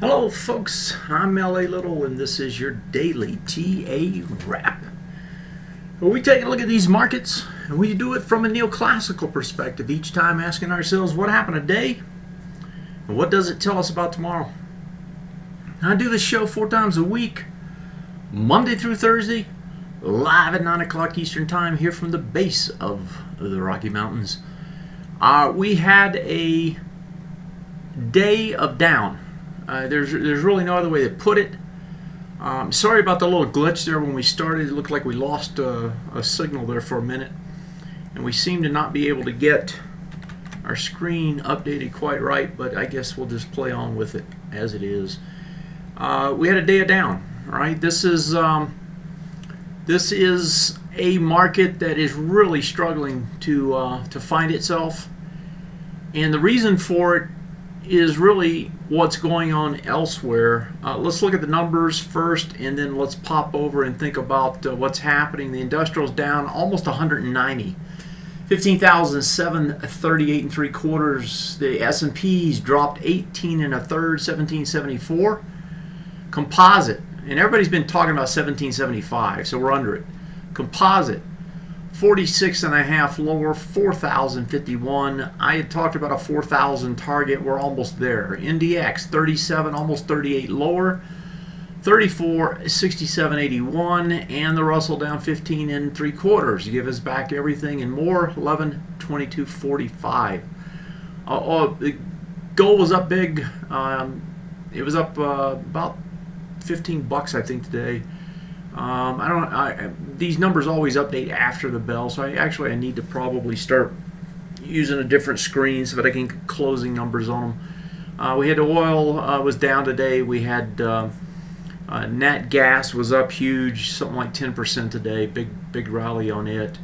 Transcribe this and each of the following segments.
Hello folks, I'm L.A. Little and this is your daily TA wrap. Where we take a look at these markets and we do it from a neoclassical perspective, each time asking ourselves what happened today and what does it tell us about tomorrow. I do this show 4 times a week, Monday through Thursday, live at 9 o'clock Eastern Time here from the base of the Rocky Mountains. We had a day of down. There's really no other way to put it. Sorry about the little glitch there when we started. It looked like we lost a signal there for a minute. And we seem to not be able to get our screen updated quite right, but I guess we'll just play on with it as it is. We had a day of down, right? This is a market that is really struggling to find itself. And the reason for it is really what's going on elsewhere. Let's look at the numbers first and then let's pop over and think about what's happening. The industrial's down almost 190, 15,738 and 3/4. The S&P's dropped 18 and a third, 1774. Composite, and everybody's been talking about 1775, so we're under it. Composite 46 and a half lower, 4,051. I had talked about a 4,000 target. We're almost there. NDX 37, almost 38 lower, 34, 67.81, and the Russell down 15 and 3/4. Give us back everything and more. 11, 22.45. The gold was up big. It was up about 15 bucks, I think, today. These numbers always update after the bell, so I need to probably start using a different screen so that I can get closing numbers on them. We had oil was down today. We had nat gas was up huge, something like 10% today. Big rally on it.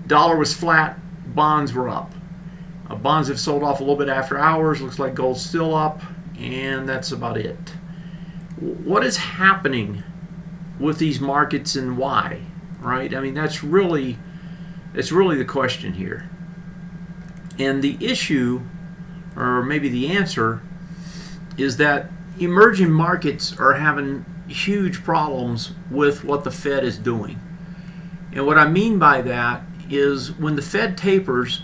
Dollar was flat. Bonds were up. Bonds have sold off a little bit after hours. Looks like gold's still up, and that's about it. What is happening with these markets and why, right? I mean, it's really the question here. And the issue, or maybe the answer, is that emerging markets are having huge problems with what the Fed is doing. And what I mean by that is when the Fed tapers,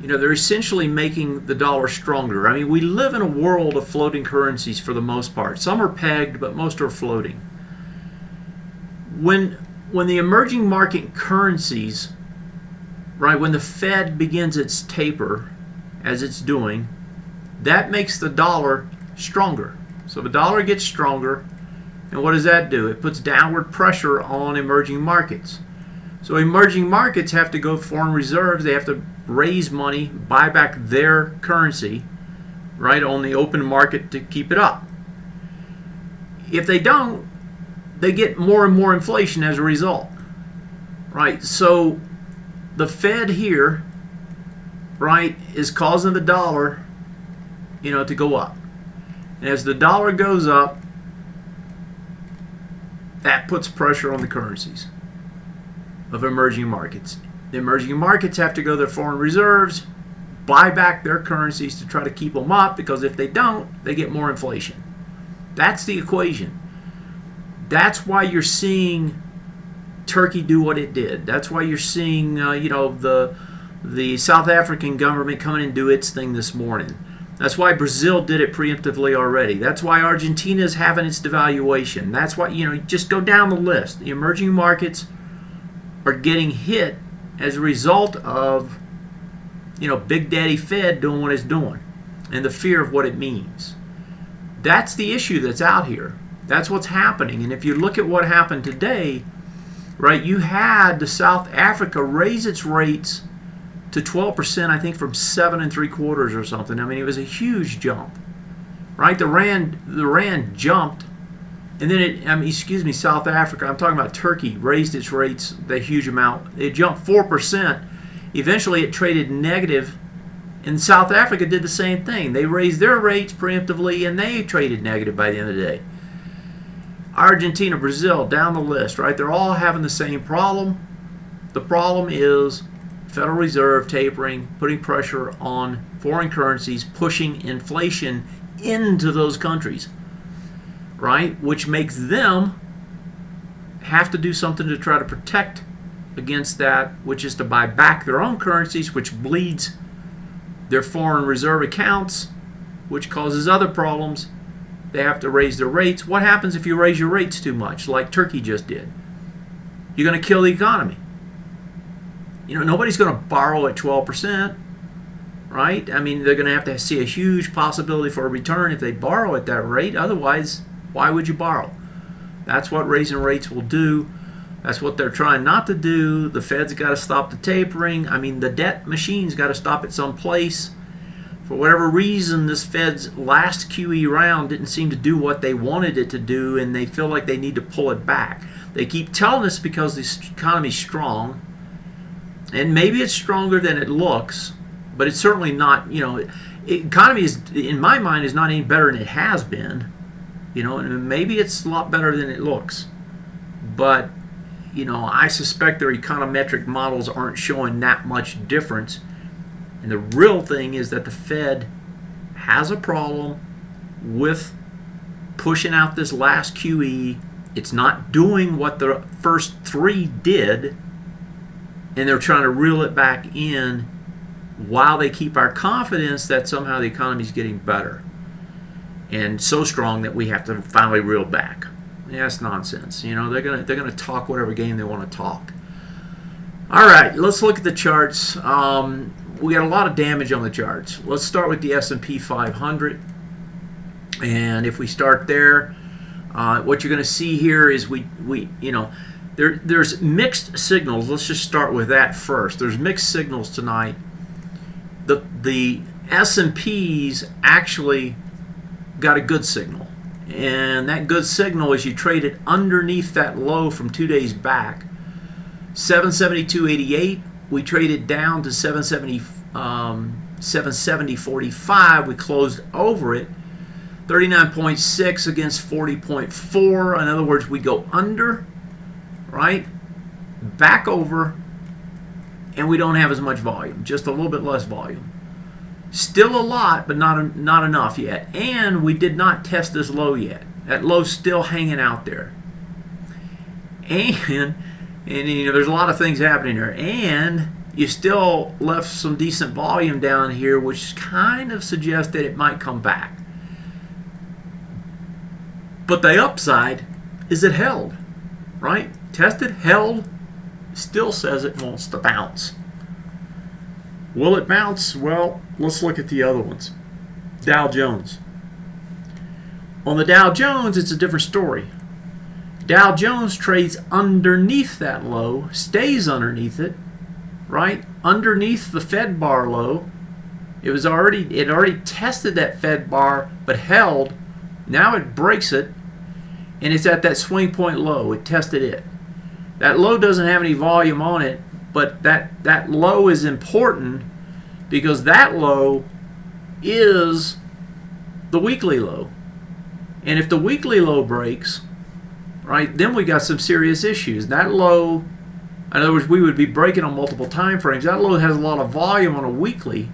they're essentially making the dollar stronger. I mean, we live in a world of floating currencies for the most part. Some are pegged, but most are floating. When the emerging market currencies, right, when the Fed begins its taper, as it's doing, that makes the dollar stronger. So the dollar gets stronger, and what does that do? It puts downward pressure on emerging markets. So emerging markets have to go foreign reserves. They have to raise money, buy back their currency, right, on the open market to keep it up. If they don't, they get more and more inflation as a result, right? So the Fed here, right, is causing the dollar, to go up. And as the dollar goes up, that puts pressure on the currencies of emerging markets. The emerging markets have to go to their foreign reserves, buy back their currencies to try to keep them up, because if they don't, they get more inflation. That's the equation. That's why you're seeing Turkey do what it did. That's why you're seeing, the South African government come in and do its thing this morning. That's why Brazil did it preemptively already. That's why Argentina is having its devaluation. That's why, just go down the list. The emerging markets are getting hit as a result of, Big Daddy Fed doing what it's doing and the fear of what it means. That's the issue that's out here. That's what's happening. And if you look at what happened today, right, you had the South Africa raise its rates to 12%, I think, from 7 3/4 or something. I mean, it was a huge jump, right? The rand jumped, and then South Africa. I'm talking about Turkey raised its rates a huge amount. It jumped 4%. Eventually, it traded negative, and South Africa did the same thing. They raised their rates preemptively, and they traded negative by the end of the day. Argentina, Brazil, down the list, right? They're all having the same problem. The problem is Federal Reserve tapering, putting pressure on foreign currencies, pushing inflation into those countries, right? Which makes them have to do something to try to protect against that, which is to buy back their own currencies, which bleeds their foreign reserve accounts, which causes other problems. They have to raise their rates. What happens if you raise your rates too much, like Turkey just did? You're going to kill the economy. You know, nobody's going to borrow at 12%, right? I mean, they're going to have to see a huge possibility for a return if they borrow at that rate. Otherwise, why would you borrow? That's what raising rates will do. That's what they're trying not to do. The Fed's got to stop the tapering. I mean, the debt machine's got to stop at some place. For whatever reason, this Fed's last QE round didn't seem to do what they wanted it to do, and they feel like they need to pull it back. They keep telling us because the economy's strong, and maybe it's stronger than it looks, but it's certainly not, you know, economy is, in my mind, is not any better than it has been, you know, and maybe it's a lot better than it looks. But, you know, I suspect their econometric models aren't showing that much difference. And the real thing is that the Fed has a problem with pushing out this last QE. It's not doing what the first three did, and they're trying to reel it back in while they keep our confidence that somehow the economy is getting better and so strong that we have to finally reel back. Yeah, that's nonsense. You know, they're gonna talk whatever game they want to talk. All right, let's look at the charts. We got a lot of damage on the charts. Let's start with the S&P 500, and if we start there, what you're going to see here is we you know, there's mixed signals. Let's just start with that first. There's mixed signals tonight. The S&Ps actually got a good signal, and that good signal is you traded underneath that low from 2 days back, 772.88. We traded down to 770.45. We closed over it. 39.6 against 40.4. In other words, we go under, right? Back over, and we don't have as much volume. Just a little bit less volume. Still a lot, but not enough yet. And we did not test this low yet. That low's still hanging out there. And you know, there's a lot of things happening there, and you still left some decent volume down here, which kind of suggests that it might come back. But the upside is it held, right? Tested, held, still says it wants to bounce. Will it bounce? Well, let's look at the other ones. Dow Jones. On the Dow Jones, it's a different story. Dow Jones trades underneath that low, stays underneath it, right? Underneath the Fed bar low. It already tested that Fed bar, but held. Now it breaks it, and it's at that swing point low. It tested it. That low doesn't have any volume on it, but that low is important because that low is the weekly low. And if the weekly low breaks, right, then we got some serious issues. That low, in other words, we would be breaking on multiple time frames. That low has a lot of volume on a weekly,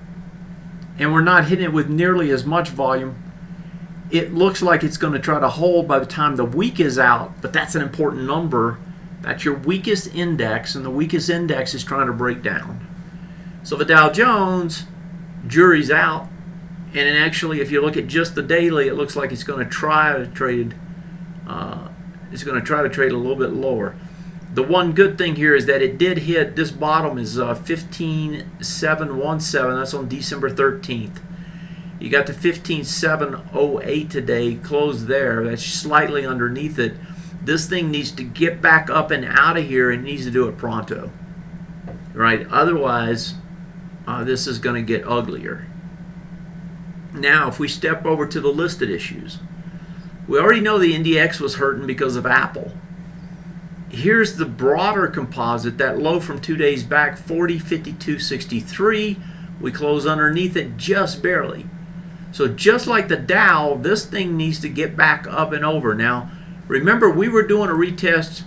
and we're not hitting it with nearly as much volume. It looks like it's going to try to hold by the time the week is out, but that's an important number. That's your weakest index, and the weakest index is trying to break down. So the Dow Jones, jury's out, and then actually, if you look at just the daily, it looks like it's going to try to trade. It's going to try to trade a little bit lower. The one good thing here is that it did hit, this bottom is 15.717. That's on December 13th. You got the 15.708 today, closed there. That's slightly underneath it. This thing needs to get back up and out of here, and needs to do it pronto. Right? Otherwise, this is going to get uglier. Now, if we step over to the listed issues, we already know the NDX was hurting because of Apple. Here's the broader composite, that low from 2 days back, 40.5263. We close underneath it just barely. So just like the Dow, this thing needs to get back up and over. Now, remember, we were doing a retest,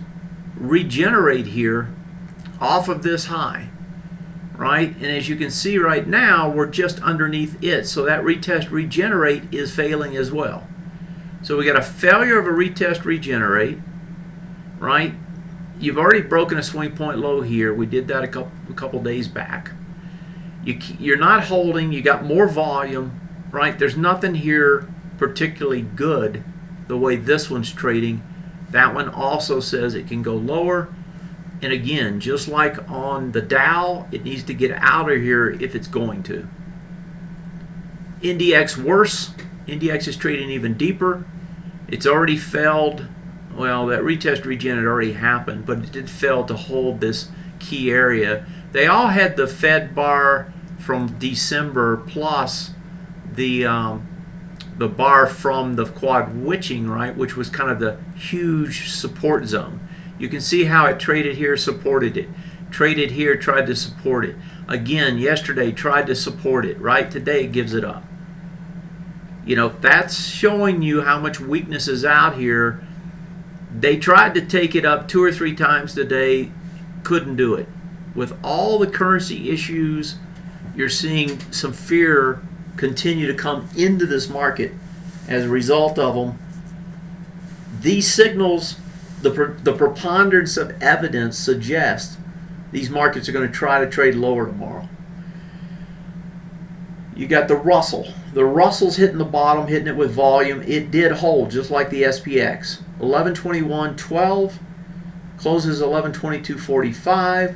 regenerate here off of this high. right? And as you can see right now, we're just underneath it. So that retest regenerate is failing as well. So we got a failure of a retest regenerate, right? You've already broken a swing point low here. We did that a couple days back. You're not holding. You got more volume, right? There's nothing here particularly good the way this one's trading. That one also says it can go lower. And again, just like on the Dow, it needs to get out of here if it's going to. NDX worse. NDX is trading even deeper. It's already failed. Well, that retest regen had already happened, but it did fail to hold this key area. They all had the Fed bar from December plus the bar from the quad witching, right, which was kind of the huge support zone. You can see how it traded here, supported it. Traded here, tried to support it. Again, yesterday tried to support it, right? Today it gives it up. You know, that's showing you how much weakness is out here. They tried to take it up 2 or 3 times today, couldn't do it. With all the currency issues, you're seeing some fear continue to come into this market as a result of them. These signals, the preponderance of evidence suggests these markets are going to try to trade lower tomorrow. You got the Russell. The Russell's hitting the bottom, hitting it with volume. It did hold, just like the SPX. 1121.12, closes 1122.45.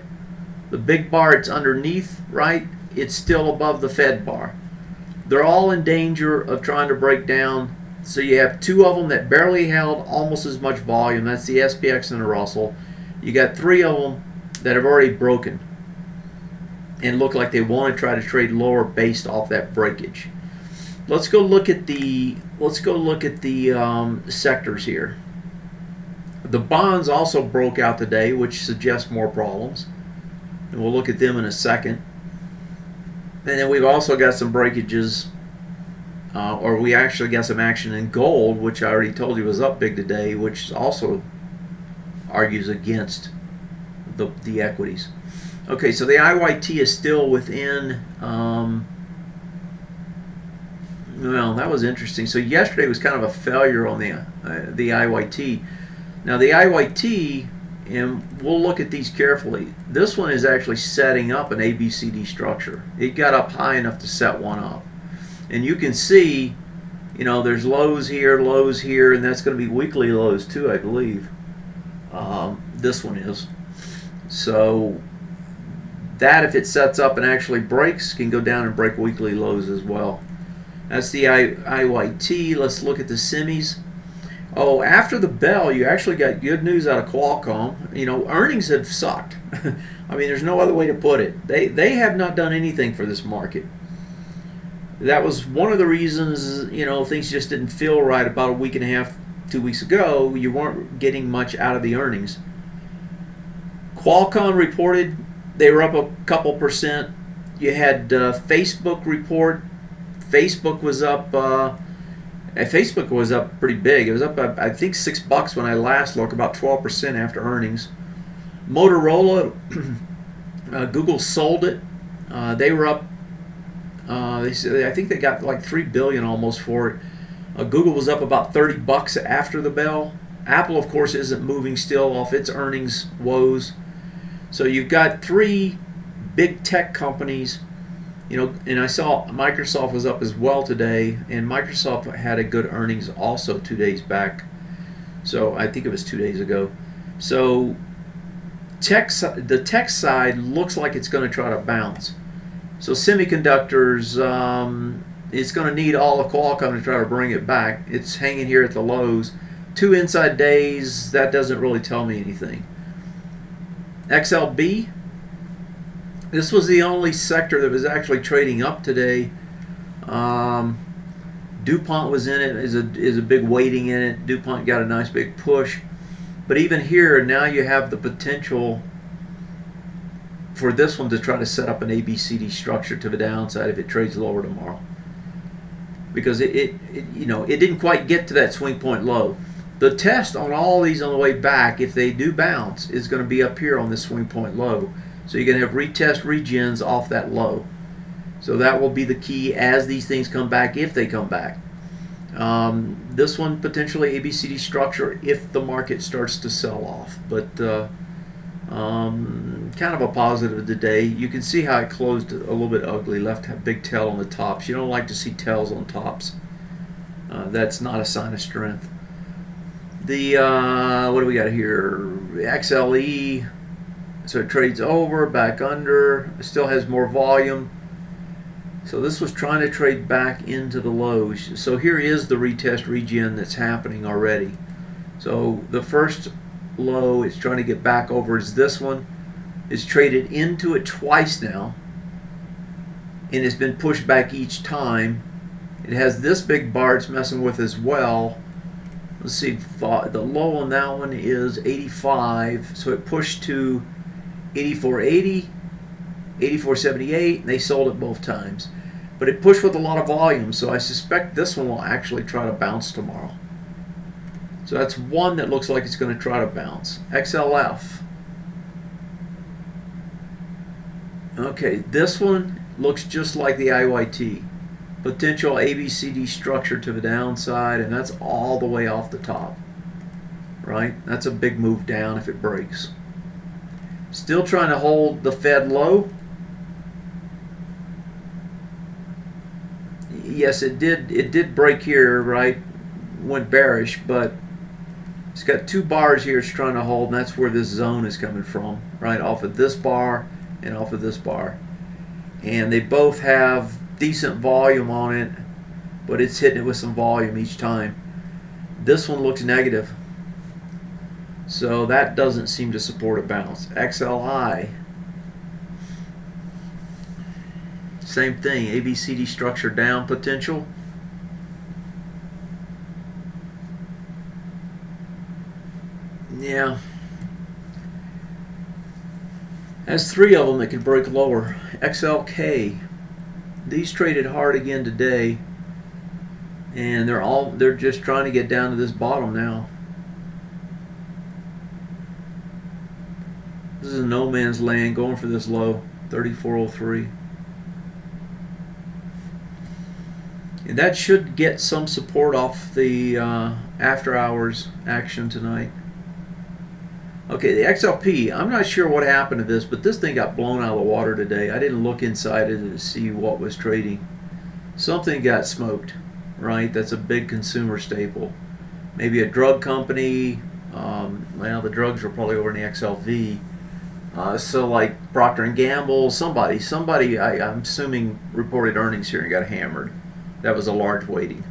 The big bar, it's underneath, right? It's still above the Fed bar. They're all in danger of trying to break down. So you have 2 of them that barely held almost as much volume. That's the SPX and the Russell. You got 3 of them that have already broken and look like they want to try to trade lower based off that breakage. Let's go look at the sectors here. The bonds also broke out today, which suggests more problems, and we'll look at them in a second. And then we've also got some breakages, or we actually got some action in gold, which I already told you was up big today, which also argues against the equities. Okay, so the IYT is still within, well, that was interesting. So yesterday was kind of a failure on the IYT. Now the IYT, and we'll look at these carefully, this one is actually setting up an ABCD structure. It got up high enough to set one up. And you can see, you know, there's lows here, and that's going to be weekly lows too, I believe. This one is. So that, if it sets up and actually breaks, can go down and break weekly lows as well. That's the IYT. Let's look at the semis. Oh, after the bell, you actually got good news out of Qualcomm. You know, earnings have sucked. I mean, there's no other way to put it. They have not done anything for this market. That was one of the reasons, you know, things just didn't feel right about a week and a half, 2 weeks ago. You weren't getting much out of the earnings. Qualcomm reported they were up a couple percent. You had Facebook report. Facebook was up. Facebook was up pretty big. It was up, I think, $6 when I last looked, about 12% after earnings. Motorola, Google sold it. They were up. I think they got like $3 billion almost for it. Google was up about $30 after the bell. Apple, of course, isn't moving still off its earnings woes. So you've got 3 big tech companies. You know, and I saw Microsoft was up as well today, and Microsoft had a good earnings also 2 days back. So I think it was 2 days ago. So the tech side looks like it's going to try to bounce. So semiconductors, it's going to need all of Qualcomm to try to bring it back. It's hanging here at the lows. 2 inside days, that doesn't really tell me anything. XLB. This was the only sector that was actually trading up today. DuPont was in it, is a big weighting in it. DuPont got a nice big push. But even here, now you have the potential for this one to try to set up an ABCD structure to the downside if it trades lower tomorrow. Because it didn't quite get to that swing point low. The test on all these on the way back, if they do bounce, is going to be up here on this swing point low. So you're going to have retest regens off that low. So that will be the key as these things come back, if they come back. This one potentially ABCD structure if the market starts to sell off, but kind of a positive today. You can see how it closed a little bit ugly, left a big tail on the tops. You don't like to see tails on tops. That's not a sign of strength. The what do we got here? XLE. So it trades over, back under. It still has more volume. So this was trying to trade back into the lows. So here is the retest regen that's happening already. So the first low it's trying to get back over is this one. It's traded into it twice now, and it's been pushed back each time. It has this big bar it's messing with as well. Let's see, the low on that one is 85, so it pushed to 84.80, 84.78, and they sold it both times. But it pushed with a lot of volume, so I suspect this one will actually try to bounce tomorrow. So that's one that looks like it's going to try to bounce. XLF. Okay, this one looks just like the IYT. Potential ABCD structure to the downside, and that's all the way off the top. Right? That's a big move down if it breaks. Still trying to hold the Fed low. Yes, it did break here, right? Went bearish, but it's got two bars here it's trying to hold, and that's where this zone is coming from, right? Off of this bar and off of this bar. And they both have decent volume on it, but it's hitting it with some volume each time. This one looks negative, so that doesn't seem to support a bounce. XLI. Same thing, ABCD structure down potential. Yeah. Has three of them that could break lower. XLK. These traded hard again today, and they're just trying to get down to this bottom now. This is a no man's land going for this low, 34.03. And that should get some support off the after hours action tonight. Okay, the XLP, I'm not sure what happened to this, but this thing got blown out of the water today. I didn't look inside it to see what was trading. Something got smoked, right? That's a big consumer staple. Maybe a drug company. Well, the drugs are probably over in the XLV. So like Procter & Gamble, somebody I'm assuming reported earnings here and got hammered. That was a large weighting.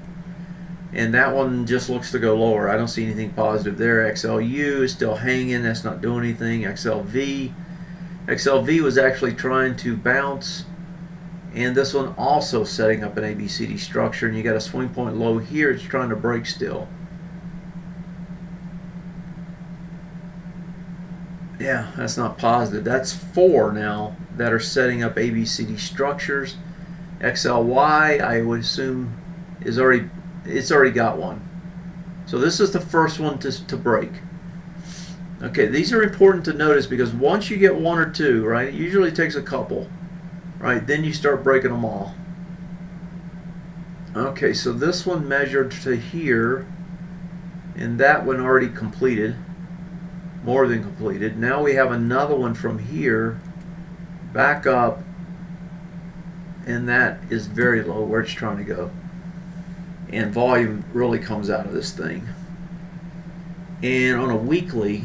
And that one just looks to go lower. I don't see anything positive there. XLU is still hanging. That's not doing anything. XLV. XLV was actually trying to bounce. And this one also setting up an ABCD structure. And you got a swing point low here. It's trying to break still. Yeah, that's not positive. That's four now that are setting up ABCD structures. XLY, I would assume, it's already got one. So this is the first one to break. Okay, these are important to notice because once you get one or two, right, it usually takes a couple, right, then you start breaking them all. Okay, so this one measured to here, and that one already completed, more than completed. Now we have another one from here, back up, and that is very low where it's trying to go. And volume really comes out of this thing. And on a weekly,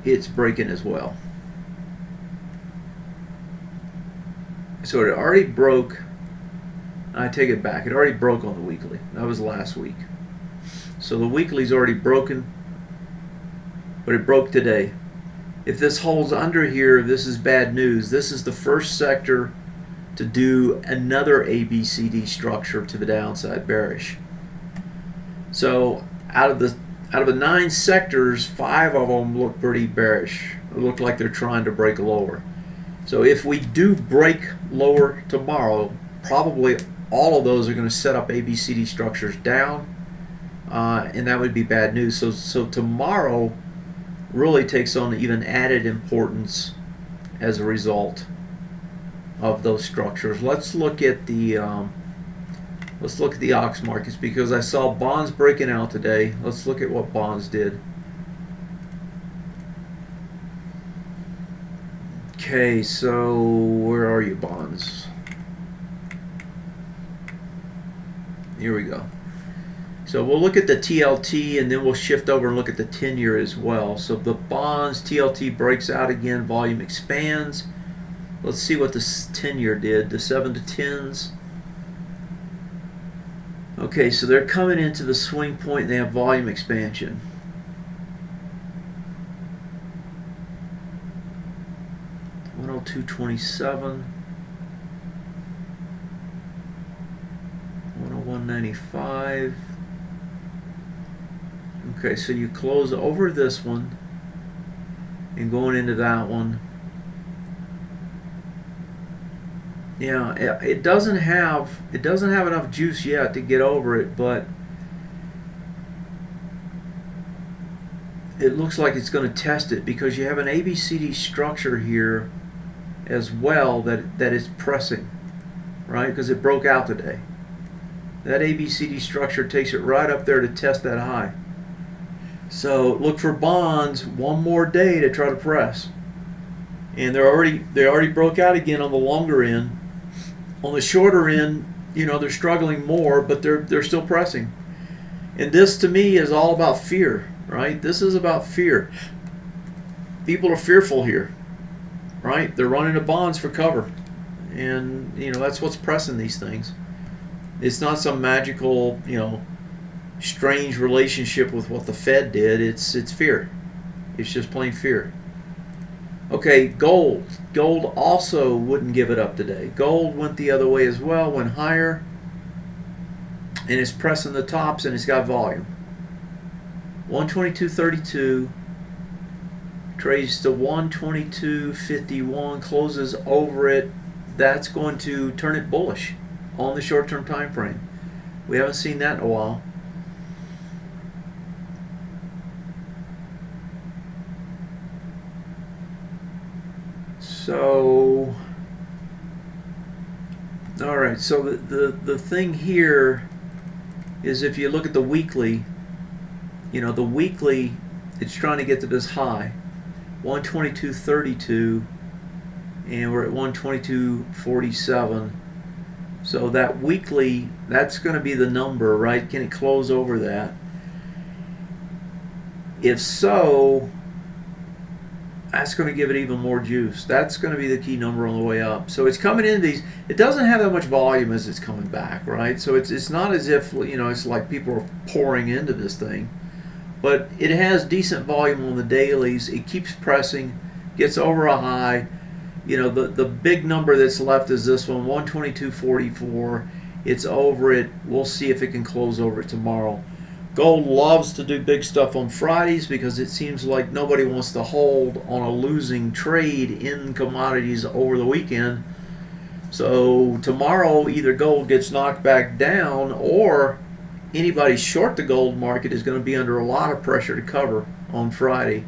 it's breaking as well. So it already broke. I take it back. It already broke on the weekly. That was last week. So the weekly's already broken, but it broke today. If this holds under here, this is bad news. This is the first sector to do another ABCD structure to the downside, bearish. So out of the 9 sectors, 5 of them look pretty bearish. It look like they're trying to break lower. So if we do break lower tomorrow, probably all of those are going to set up ABCD structures down, and that would be bad news. So tomorrow really takes on even added importance as a result of those structures. Let's look at the ox markets, because I saw bonds breaking out today. Let's look at what bonds did. Okay, so where are you, bonds? Here we go. So we'll look at the TLT, and then we'll shift over and look at the 10-year as well. So the bonds, TLT breaks out again, volume expands. Let's see what the 10-year did, the 7 to 10s. Okay, so they're coming into the swing point and they have volume expansion. $102.27, 101.95. Okay, so you close over this one and going into that one. Yeah, it doesn't have enough juice yet to get over it, but it looks like it's going to test it, because you have an ABCD structure here as well that is pressing, right? Because it broke out today. That ABCD structure takes it right up there to test that high. So look for bonds one more day to try to press, and they already broke out again on the longer end. On the shorter end, you know, they're struggling more, but they're still pressing. And this, to me, is all about fear, right? This is about fear. People are fearful here, right? They're running to bonds for cover, and you know, that's what's pressing these things. It's not some magical, you know, strange relationship with what the Fed did. It's fear. It's just plain fear. Okay, gold. Gold also wouldn't give it up today. Gold went the other way as well, went higher, and it's pressing the tops, and it's got volume. 122.32 trades to 122.51, closes over it. That's going to turn it bullish on the short-term time frame. We haven't seen that in a while. So, all right, so the thing here is, if you look at the weekly, you know, the weekly, it's trying to get to this high, 122.32, and we're at 122.47. So that weekly, that's going to be the number, right? Can it close over that? If so, that's going to give it even more juice. That's going to be the key number on the way up. So it's coming in these. It doesn't have that much volume as it's coming back, right? So it's not as if, you know, it's like people are pouring into this thing, but it has decent volume on the dailies. It keeps pressing, gets over a high. You know, the big number that's left is this one, 122.44. It's over it. We'll see if it can close over it tomorrow. Gold loves to do big stuff on Fridays, because it seems like nobody wants to hold on a losing trade in commodities over the weekend. So tomorrow, either gold gets knocked back down, or anybody short the gold market is going to be under a lot of pressure to cover on Friday,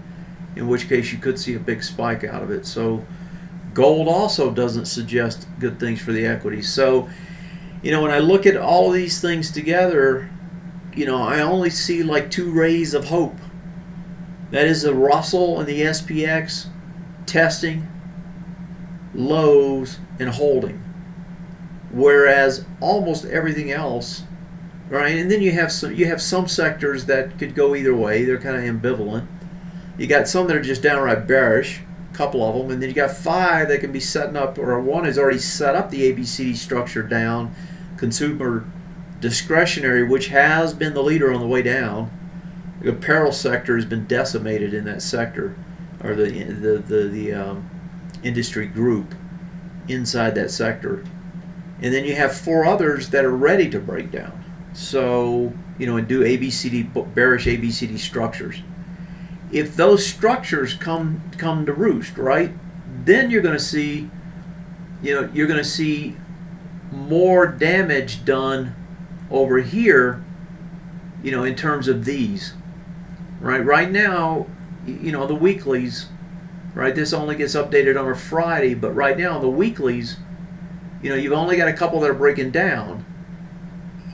in which case you could see a big spike out of it. So gold also doesn't suggest good things for the equities. So, you know, when I look at all these things together, you know, I only see like two rays of hope. That is the Russell and the SPX testing lows and holding, whereas almost everything else, right? And then you have some sectors that could go either way. They're kind of ambivalent. You got some that are just downright bearish, a couple of them, and then you got 5 that can be setting up, or one has already set up the ABCD structure down, consumer discretionary, which has been the leader on the way down. The apparel sector has been decimated in that sector, or the industry group inside that sector. And then you have 4 others that are ready to break down. So, you know, and do bearish ABCD structures. If those structures come to roost, right, then you're going to see, you know, you're going to see more damage done over here, you know, in terms of these, right? Right now, you know, the weeklies, right? This only gets updated on a Friday, but right now on the weeklies, you've only got a couple that are breaking down.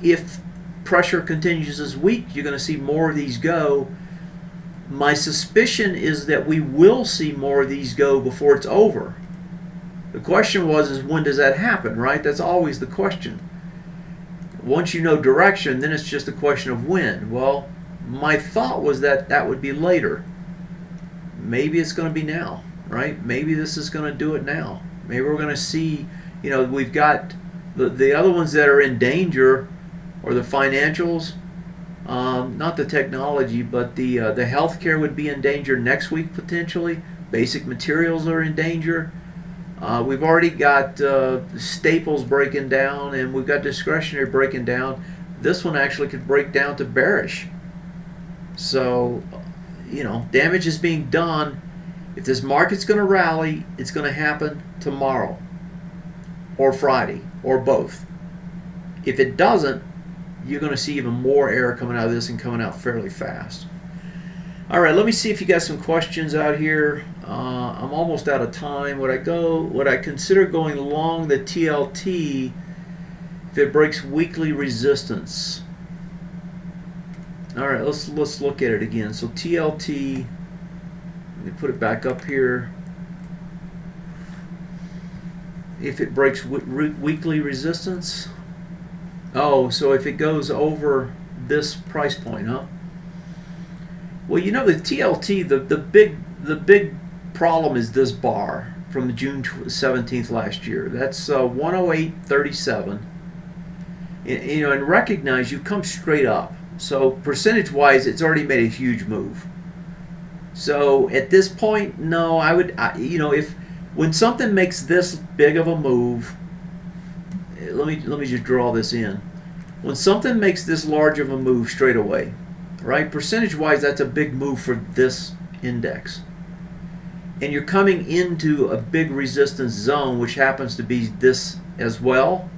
If pressure continues this week, you're going to see more of these go. My suspicion is that we will see more of these go before it's over. The question is when does that happen, right? That's always the question. Once you know direction, then it's just a question of when. Well, my thought was that that would be later. Maybe it's going to be now, right? Maybe this is going to do it now. Maybe we're going to see, we've got the other ones that are in danger, or the financials, not the technology, but the healthcare would be in danger next week potentially. Basic materials are in danger. We've already got staples breaking down, and we've got discretionary breaking down. This one actually could break down to bearish. So, damage is being done. If this market's going to rally, it's going to happen tomorrow or Friday or both. If it doesn't, you're going to see even more error coming out of this and coming out fairly fast. All right, let me see if you got some questions out here. I'm almost out of time. Would I consider going long the TLT if it breaks weekly resistance? All right, let's look at it again. So TLT, let me put it back up here. If it breaks weekly resistance. Oh, so if it goes over this price point, huh? Well, the TLT, the big problem is this bar from the June 17th last year. That's 108.37. And recognize you come straight up. So percentage-wise, it's already made a huge move. So at this point, no, if when something makes this big of a move, let me just draw this in. When something makes this large of a move straight away, right? Percentage-wise, that's a big move for this index. And you're coming into a big resistance zone, which happens to be this as well.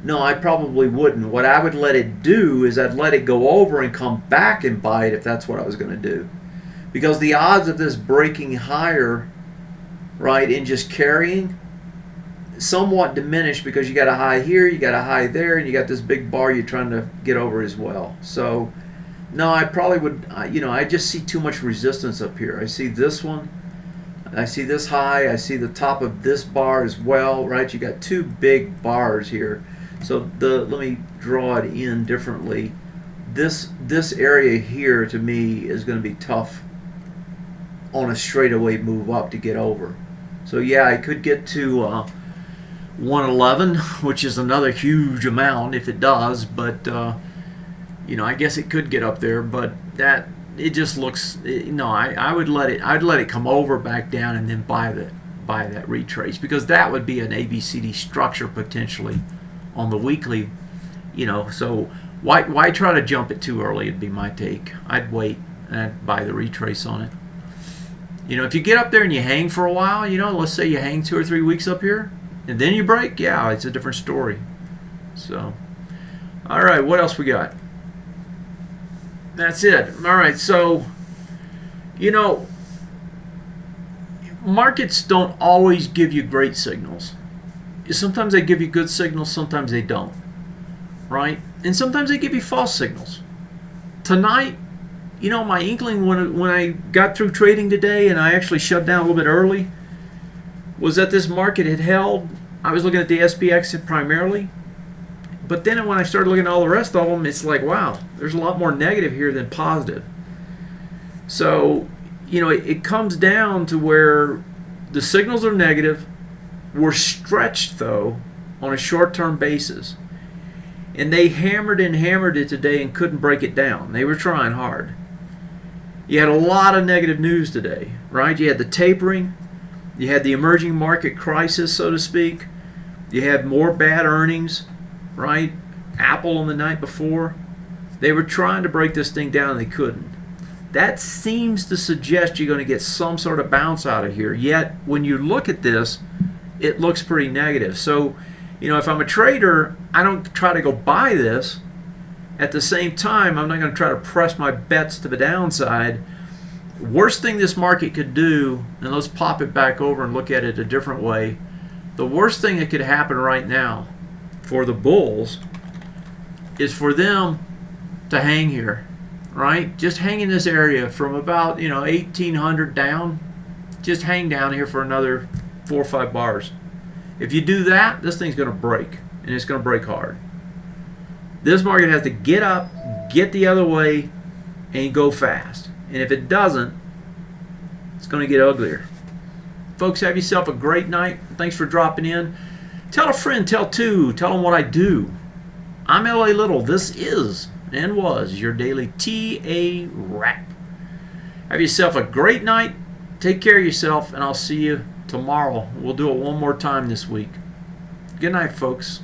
No, I probably wouldn't. What I would let it do is I'd let it go over and come back and buy it if that's what I was going to do. Because the odds of this breaking higher, right, and just carrying, somewhat diminished because you got a high here, you got a high there, and you got this big bar you're trying to get over as well. So, no, I probably would, I just see too much resistance up here. I see this one, I see this high, I see the top of this bar as well, right? You got two big bars here. So let me draw it in differently. This area here to me is going to be tough on a straightaway move up to get over. So yeah, I could get to 111, which is another huge amount if it does, but I guess it could get up there, but it just looks, I'd let it come over back down and then buy that retrace, because that would be an ABCD structure potentially on the weekly, so why try to jump it too early? It'd be my take. I'd wait and I'd buy the retrace on it. If you get up there and you hang for a while, let's say you hang 2 or 3 weeks up here and then you break, yeah, it's a different story. So, all right, what else we got? That's it. All right, so, markets don't always give you great signals. Sometimes they give you good signals, sometimes they don't, right? And sometimes they give you false signals. Tonight, my inkling when I got through trading today and I actually shut down a little bit early was that this market had held. I was looking at the SPX primarily, but then when I started looking at all the rest of them, it's like, wow, there's a lot more negative here than positive. So, it comes down to where the signals are negative. We're stretched, though, on a short-term basis. And they hammered it today and couldn't break it down. They were trying hard. You had a lot of negative news today, right? You had the tapering. You had the emerging market crisis, so to speak. You had more bad earnings, right? Apple on the night before. They were trying to break this thing down and they couldn't. That seems to suggest you're going to get some sort of bounce out of here. Yet, when you look at this, it looks pretty negative. So, if I'm a trader, I don't try to go buy this. At the same time, I'm not going to try to press my bets to the downside Worst thing this market could do, and let's pop it back over and look at it a different way. The worst thing that could happen right now for the bulls is for them to hang here, right? Just hang in this area from about 1800 down. Just hang down here for another 4 or 5 bars. If you do that, this thing's going to break, and it's going to break hard. This market has to get up, get the other way, and go fast. And if it doesn't, it's going to get uglier. Folks, have yourself a great night. Thanks for dropping in. Tell a friend, tell two, tell them what I do. I'm L.A. Little. This is and was your daily TA wrap. Have yourself a great night. Take care of yourself, and I'll see you tomorrow. We'll do it one more time this week. Good night, folks.